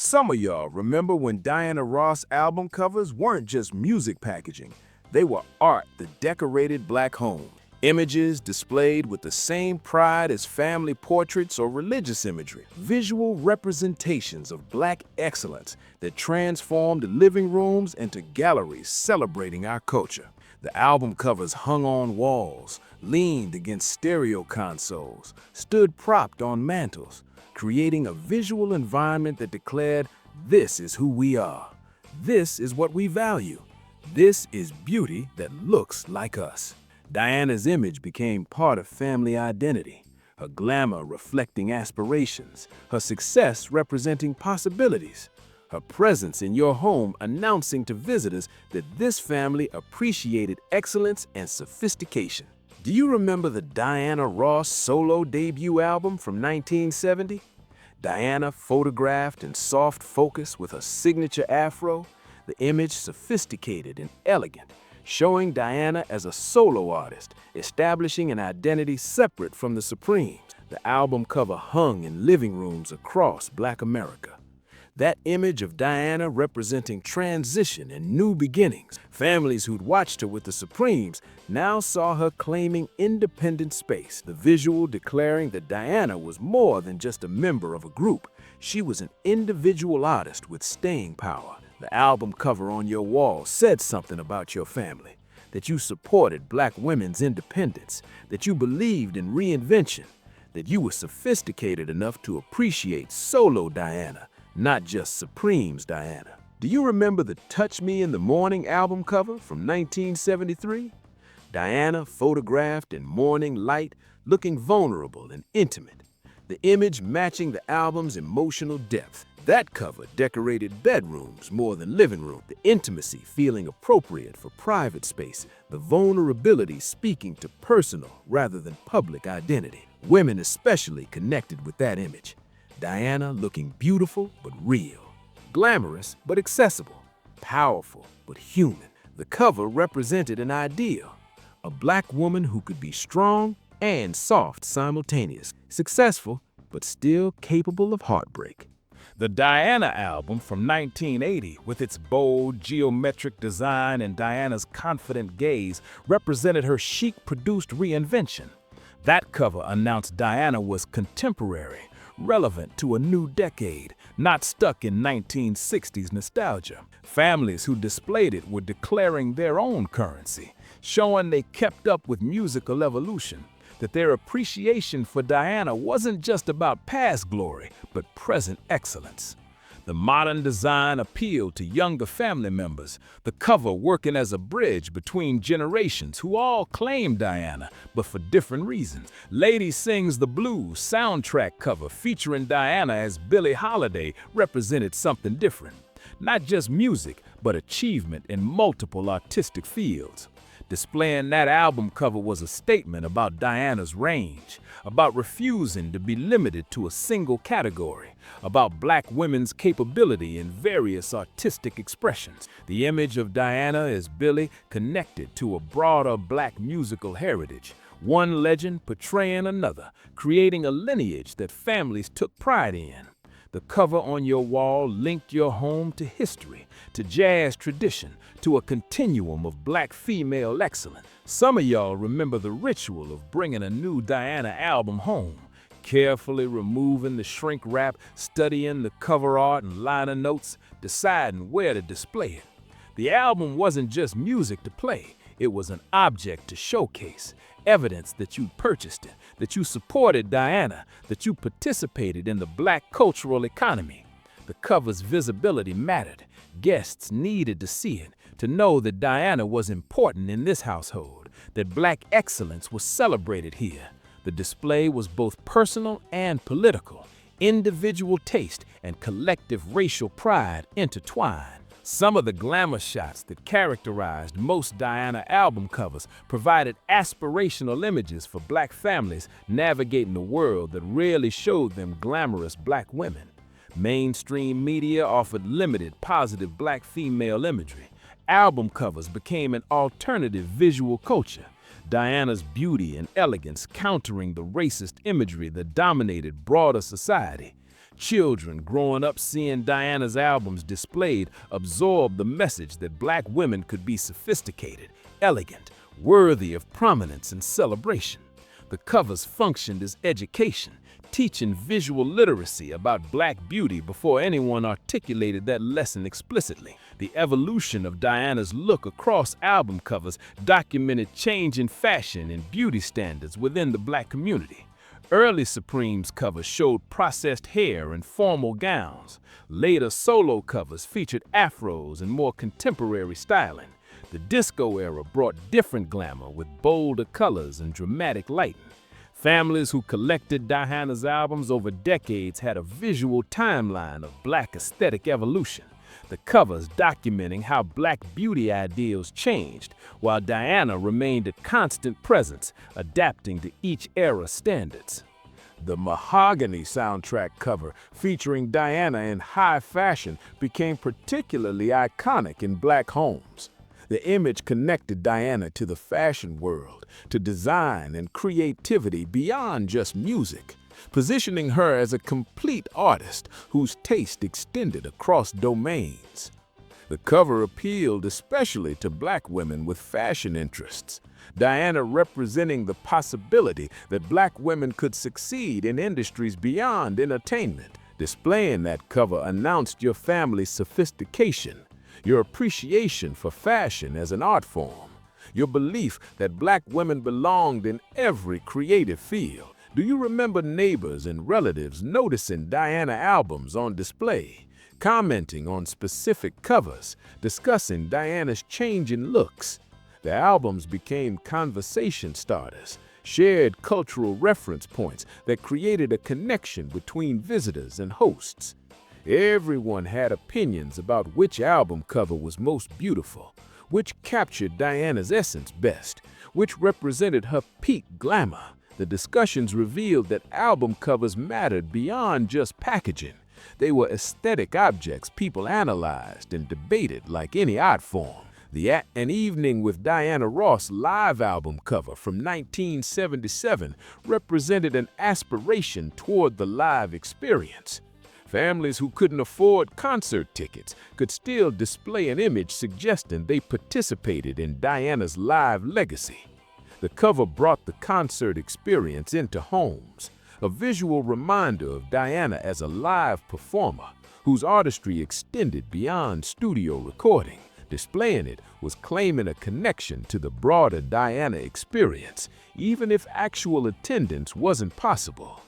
Some of y'all remember when Diana Ross album covers weren't just music packaging. They were art that decorated Black homes. Images displayed with the same pride as family portraits or religious imagery. Visual representations of Black excellence that transformed living rooms into galleries celebrating our culture. The album covers hung on walls, leaned against stereo consoles, stood propped on mantels, creating a visual environment that declared, "This is who we are. This is what we value. This is beauty that looks like us." Diana's image became part of family identity, her glamour reflecting aspirations, her success representing possibilities, her presence in your home announcing to visitors that this family appreciated excellence and sophistication. Do you remember the Diana Ross solo debut album from 1970? Diana photographed in soft focus with her signature afro, the image sophisticated and elegant, showing Diana as a solo artist, establishing an identity separate from the Supremes. The album cover hung in living rooms across Black America. That image of Diana representing transition and new beginnings. Families who'd watched her with the Supremes now saw her claiming independent space, the visual declaring that Diana was more than just a member of a group. She was an individual artist with staying power. The album cover on your wall said something about your family, that you supported Black women's independence, that you believed in reinvention, that you were sophisticated enough to appreciate solo Diana, not just Supremes Diana. Do you remember the Touch Me in the Morning album cover from 1973? Diana photographed in morning light, looking vulnerable and intimate, the image matching the album's emotional depth. That cover decorated bedrooms more than living rooms, the intimacy feeling appropriate for private space, the vulnerability speaking to personal rather than public identity. Women especially connected with that image. Diana looking beautiful but real, glamorous but accessible, powerful but human. The cover represented an ideal, a Black woman who could be strong and soft simultaneously, successful but still capable of heartbreak. The Diana album from 1980, with its bold, geometric design and Diana's confident gaze, represented her chic-produced reinvention. That cover announced Diana was contemporary, relevant to a new decade, not stuck in 1960s nostalgia. Families who displayed it were declaring their own currency, showing they kept up with musical evolution, that their appreciation for Diana wasn't just about past glory, but present excellence. The modern design appealed to younger family members, the cover working as a bridge between generations who all claimed Diana, but for different reasons. Lady Sings the Blues soundtrack cover featuring Diana as Billie Holiday represented something different. Not just music, but achievement in multiple artistic fields. Displaying that album cover was a statement about Diana's range, about refusing to be limited to a single category, about Black women's capability in various artistic expressions. The image of Diana as Billie connected to a broader Black musical heritage, one legend portraying another, creating a lineage that families took pride in. The cover on your wall linked your home to history, to jazz tradition, to a continuum of Black female excellence. Some of y'all remember the ritual of bringing a new Diana album home, carefully removing the shrink wrap, studying the cover art and liner notes, deciding where to display it. The album wasn't just music to play, it was an object to showcase, evidence that you purchased it, that you supported Diana, that you participated in the Black cultural economy. The cover's visibility mattered. Guests needed to see it, to know that Diana was important in this household, that Black excellence was celebrated here. The display was both personal and political, individual taste and collective racial pride intertwined. Some of the glamour shots that characterized most Diana album covers provided aspirational images for Black families navigating a world that rarely showed them glamorous Black women. Mainstream media offered limited positive Black female imagery. Album covers became an alternative visual culture, Diana's beauty and elegance countering the racist imagery that dominated broader society. Children growing up seeing Diana's albums displayed absorbed the message that black women could be sophisticated, elegant, worthy of prominence and celebration. The covers functioned as education, teaching visual literacy about black beauty before anyone articulated that lesson explicitly. The evolution of Diana's look across album covers documented change in fashion and beauty standards within the black community. Early Supreme's covers showed processed hair and formal gowns. Later solo covers featured afros and more contemporary styling. The disco era brought different glamour with bolder colors and dramatic lighting. Families who collected Diana's albums over decades had a visual timeline of black aesthetic evolution, the covers documenting how black beauty ideals changed, while Diana remained a constant presence, adapting to each era's standards. The Mahogany soundtrack cover, featuring Diana in high fashion, became particularly iconic in black homes. The image connected Diana to the fashion world, to design and creativity beyond just music, positioning her as a complete artist whose taste extended across domains. The cover appealed especially to black women with fashion interests, Diana representing the possibility that black women could succeed in industries beyond entertainment. Displaying that cover announced your family's sophistication, your appreciation for fashion as an art form, your belief that black women belonged in every creative field. Do you remember neighbors and relatives noticing Diana albums on display, commenting on specific covers, discussing Diana's changing looks? The albums became conversation starters, shared cultural reference points that created a connection between visitors and hosts. Everyone had opinions about which album cover was most beautiful, which captured Diana's essence best, which represented her peak glamour. The discussions revealed that album covers mattered beyond just packaging. They were aesthetic objects people analyzed and debated like any art form. An Evening with Diana Ross live album cover from 1977 represented an aspiration toward the live experience. Families who couldn't afford concert tickets could still display an image suggesting they participated in Diana's live legacy. The cover brought the concert experience into homes, a visual reminder of Diana as a live performer whose artistry extended beyond studio recording. Displaying it was claiming a connection to the broader Diana experience, even if actual attendance wasn't possible.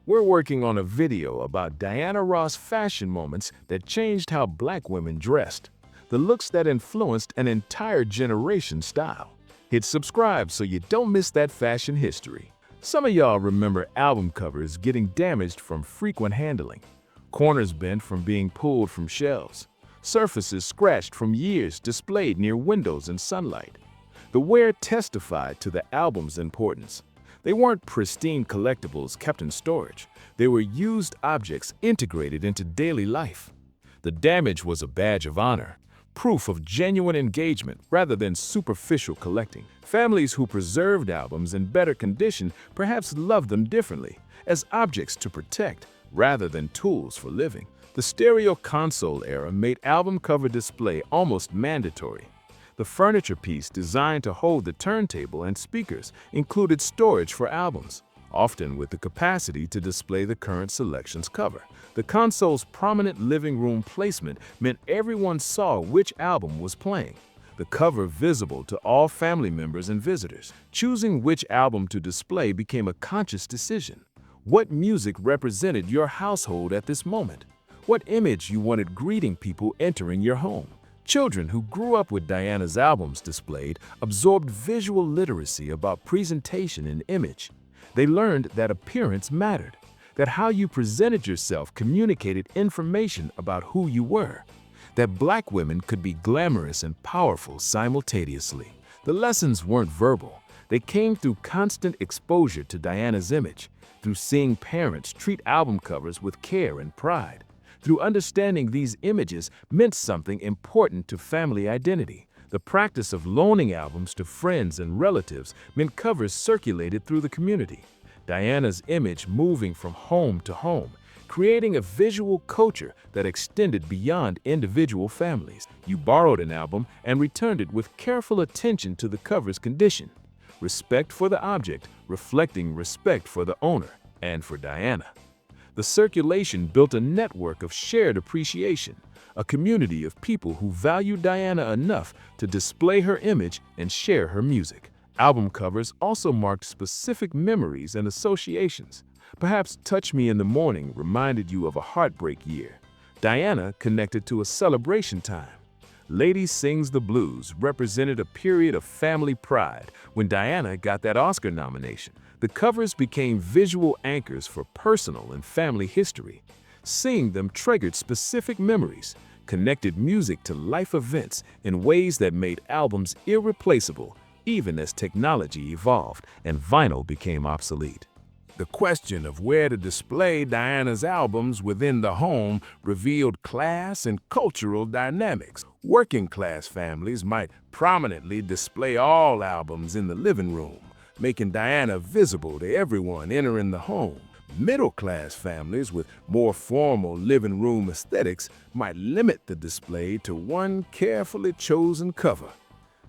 We're working on a video about Diana Ross fashion moments that changed how black women dressed, the looks that influenced an entire generation's style. Hit subscribe so you don't miss that fashion history. Some of y'all remember album covers getting damaged from frequent handling, corners bent from being pulled from shelves, surfaces scratched from years displayed near windows in sunlight. The wear testified to the album's importance. They weren't pristine collectibles kept in storage. They were used objects integrated into daily life. The damage was a badge of honor, proof of genuine engagement rather than superficial collecting. Families who preserved albums in better condition perhaps loved them differently, as objects to protect rather than tools for living. The stereo console era made album cover display almost mandatory. The furniture piece designed to hold the turntable and speakers included storage for albums, often with the capacity to display the current selection's cover. The console's prominent living room placement meant everyone saw which album was playing, the cover visible to all family members and visitors. Choosing which album to display became a conscious decision. What music represented your household at this moment? What image you wanted greeting people entering your home? Children who grew up with Diana's albums displayed absorbed visual literacy about presentation and image. They learned that appearance mattered, that how you presented yourself communicated information about who you were, that black women could be glamorous and powerful simultaneously. The lessons weren't verbal. They came through constant exposure to Diana's image, through seeing parents treat album covers with care and pride. Through understanding these images meant something important to family identity. The practice of loaning albums to friends and relatives meant covers circulated through the community. Diana's image moving from home to home, creating a visual culture that extended beyond individual families. You borrowed an album and returned it with careful attention to the cover's condition. Respect for the object, reflecting respect for the owner and for Diana. The circulation built a network of shared appreciation, a community of people who valued Diana enough to display her image and share her music. Album covers also marked specific memories and associations. Perhaps Touch Me in the Morning reminded you of a heartbreak year. Diana connected to a celebration time. Lady Sings the Blues represented a period of family pride when Diana got that Oscar nomination. The covers became visual anchors for personal and family history. Seeing them triggered specific memories, connected music to life events in ways that made albums irreplaceable, even as technology evolved and vinyl became obsolete. The question of where to display Diana's albums within the home revealed class and cultural dynamics. Working-class families might prominently display all albums in the living room, making Diana visible to everyone entering the home. Middle-class families with more formal living room aesthetics might limit the display to one carefully chosen cover,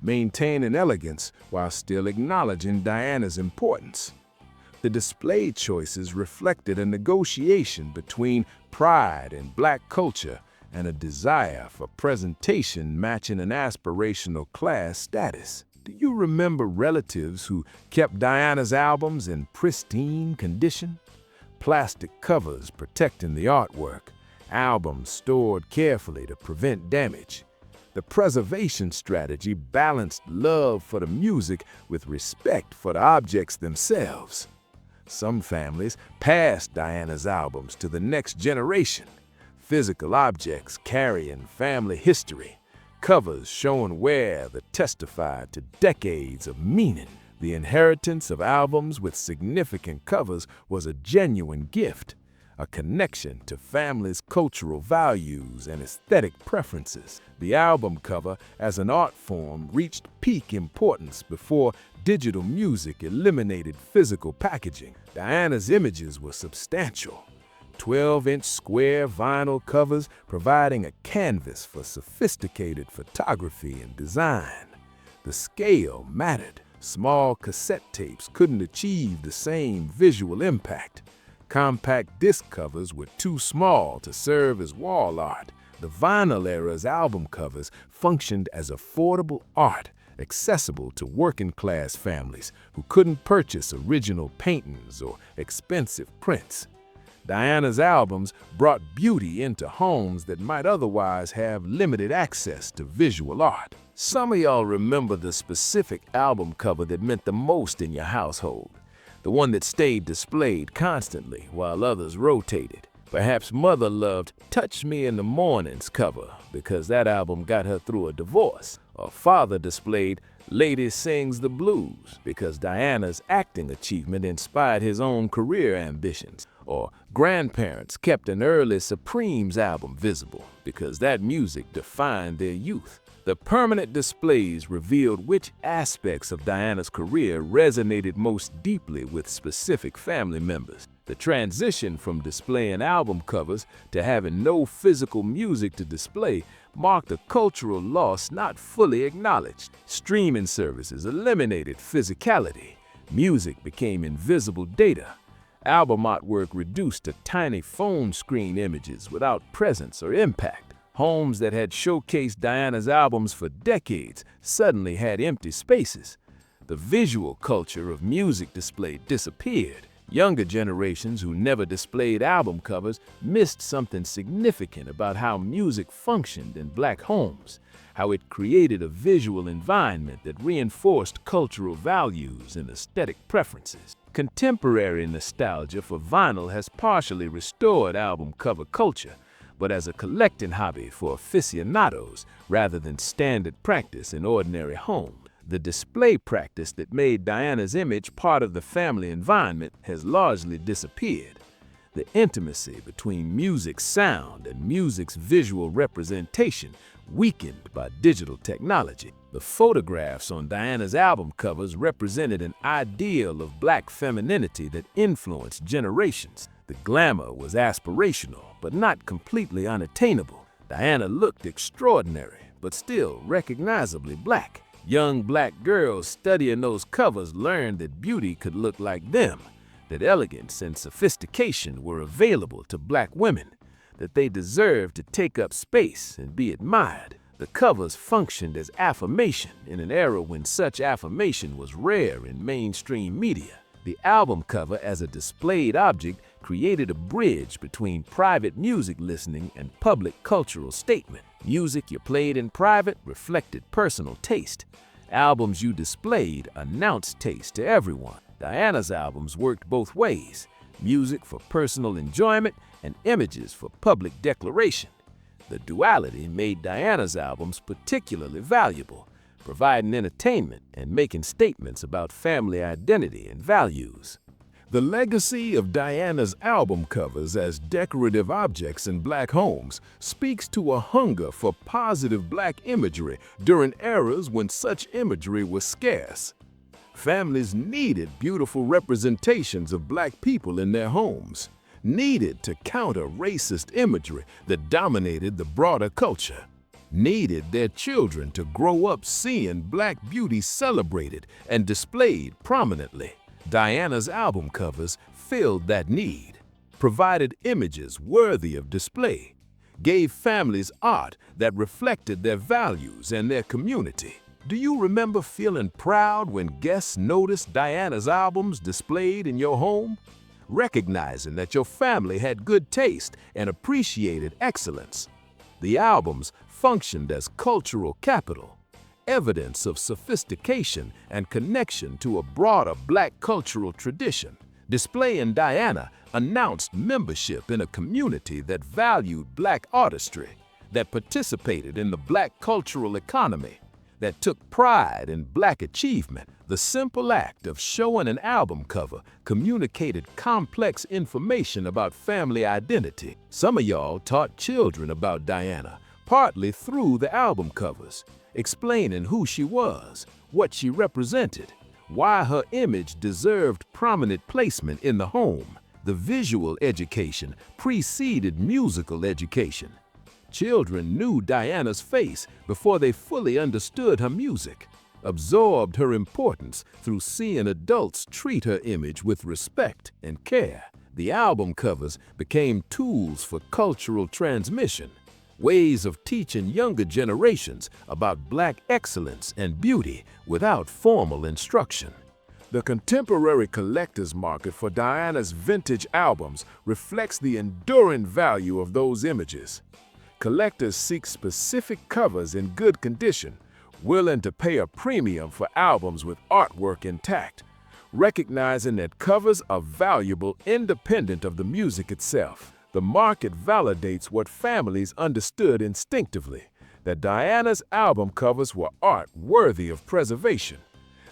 maintaining elegance while still acknowledging Diana's importance. The display choices reflected a negotiation between pride in Black culture and a desire for presentation matching an aspirational class status. Do you remember relatives who kept Diana's albums in pristine condition? Plastic covers protecting the artwork, albums stored carefully to prevent damage. The preservation strategy balanced love for the music with respect for the objects themselves. Some families passed Diana's albums to the next generation, physical objects carrying family history, covers showing wear that testified to decades of meaning. The inheritance of albums with significant covers was a genuine gift, a connection to families' cultural values and aesthetic preferences. The album cover as an art form reached peak importance before digital music eliminated physical packaging. Diana's images were substantial, 12-inch square vinyl covers providing a canvas for sophisticated photography and design. The scale mattered. Small cassette tapes couldn't achieve the same visual impact. Compact disc covers were too small to serve as wall art. The vinyl era's album covers functioned as affordable art, accessible to working-class families who couldn't purchase original paintings or expensive prints. Diana's albums brought beauty into homes that might otherwise have limited access to visual art. Some of y'all remember the specific album cover that meant the most in your household, the one that stayed displayed constantly while others rotated. Perhaps Mother loved Touch Me in the Morning's cover because that album got her through a divorce, or Father displayed Lady Sings the Blues because Diana's acting achievement inspired his own career ambitions, or grandparents kept an early Supremes album visible because that music defined their youth. The permanent displays revealed which aspects of Diana's career resonated most deeply with specific family members. The transition from displaying album covers to having no physical music to display marked a cultural loss not fully acknowledged. Streaming services eliminated physicality. Music became invisible data. Album artwork reduced to tiny phone screen images without presence or impact. Homes that had showcased Diana's albums for decades suddenly had empty spaces. The visual culture of music display disappeared. Younger generations who never displayed album covers missed something significant about how music functioned in Black homes, how it created a visual environment that reinforced cultural values and aesthetic preferences. Contemporary nostalgia for vinyl has partially restored album cover culture, but as a collecting hobby for aficionados rather than standard practice in ordinary homes. The display practice that made Diana's image part of the family environment has largely disappeared. The intimacy between music's sound and music's visual representation weakened by digital technology. The photographs on Diana's album covers represented an ideal of Black femininity that influenced generations. The glamour was aspirational, but not completely unattainable. Diana looked extraordinary, but still recognizably black. Young black girls studying those covers learned that beauty could look like them, that elegance and sophistication were available to black women, that they deserved to take up space and be admired. The covers functioned as affirmation in an era when such affirmation was rare in mainstream media. The album cover as a displayed object created a bridge between private music listening and public cultural statement. Music you played in private reflected personal taste. Albums you displayed announced taste to everyone. Diana's albums worked both ways: music for personal enjoyment and images for public declaration. The duality made Diana's albums particularly valuable, providing entertainment and making statements about family identity and values. The legacy of Diana's album covers as decorative objects in black homes speaks to a hunger for positive black imagery during eras when such imagery was scarce. Families needed beautiful representations of black people in their homes, needed to counter racist imagery that dominated the broader culture, needed their children to grow up seeing black beauty celebrated and displayed prominently. Diana's album covers filled that need, provided images worthy of display, gave families art that reflected their values and their community. Do you remember feeling proud when guests noticed Diana's albums displayed in your home? Recognizing that your family had good taste and appreciated excellence. The albums functioned as cultural capital, evidence of sophistication and connection to a broader black cultural tradition. Displaying Diana announced membership in a community that valued black artistry, that participated in the black cultural economy, that took pride in black achievement. The simple act of showing an album cover communicated complex information about family identity. Some of y'all taught children about Diana, partly through the album covers, explaining who she was, what she represented, why her image deserved prominent placement in the home. The visual education preceded musical education. Children knew Diana's face before they fully understood her music, absorbed her importance through seeing adults treat her image with respect and care. The album covers became tools for cultural transmission, ways of teaching younger generations about black excellence and beauty without formal instruction. The contemporary collector's market for Diana's vintage albums reflects the enduring value of those images. Collectors seek specific covers in good condition, willing to pay a premium for albums with artwork intact, recognizing that covers are valuable independent of the music itself. The market validates what families understood instinctively, that Diana's album covers were art worthy of preservation,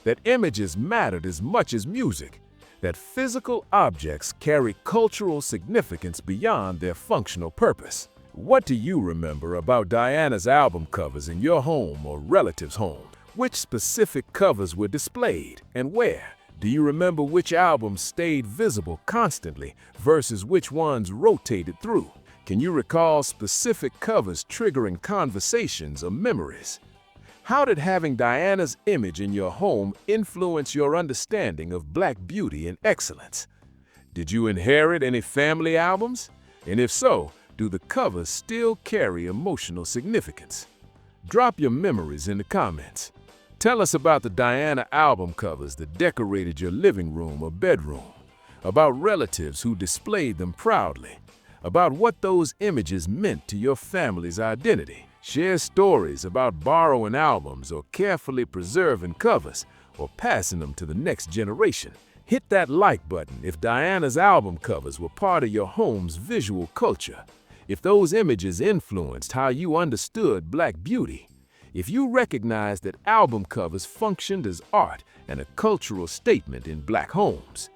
that images mattered as much as music, that physical objects carry cultural significance beyond their functional purpose. What do you remember about Diana's album covers in your home or relative's home? Which specific covers were displayed and where? Do you remember which albums stayed visible constantly versus which ones rotated through? Can you recall specific covers triggering conversations or memories? How did having Diana's image in your home influence your understanding of black beauty and excellence? Did you inherit any family albums? And if so, do the covers still carry emotional significance? Drop your memories in the comments. Tell us about the Diana album covers that decorated your living room or bedroom, about relatives who displayed them proudly, about what those images meant to your family's identity. Share stories about borrowing albums or carefully preserving covers or passing them to the next generation. Hit that like button if Diana's album covers were part of your home's visual culture, if those images influenced how you understood black beauty, if you recognize that album covers functioned as art and a cultural statement in black homes.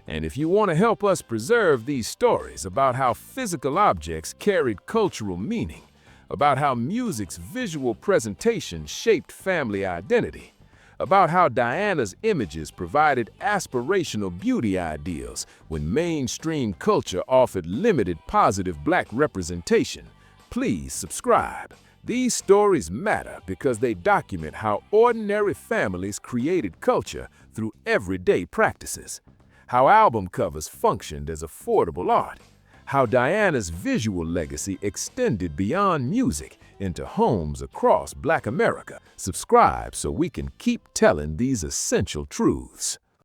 And if you want to help us preserve these stories about how physical objects carried cultural meaning, about how music's visual presentation shaped family identity, about how Diana's images provided aspirational beauty ideals when mainstream culture offered limited positive Black representation. Please subscribe. These stories matter because they document how ordinary families created culture through everyday practices, how album covers functioned as affordable art, how Diana's visual legacy extended beyond music into homes across Black America. Subscribe so we can keep telling these essential truths.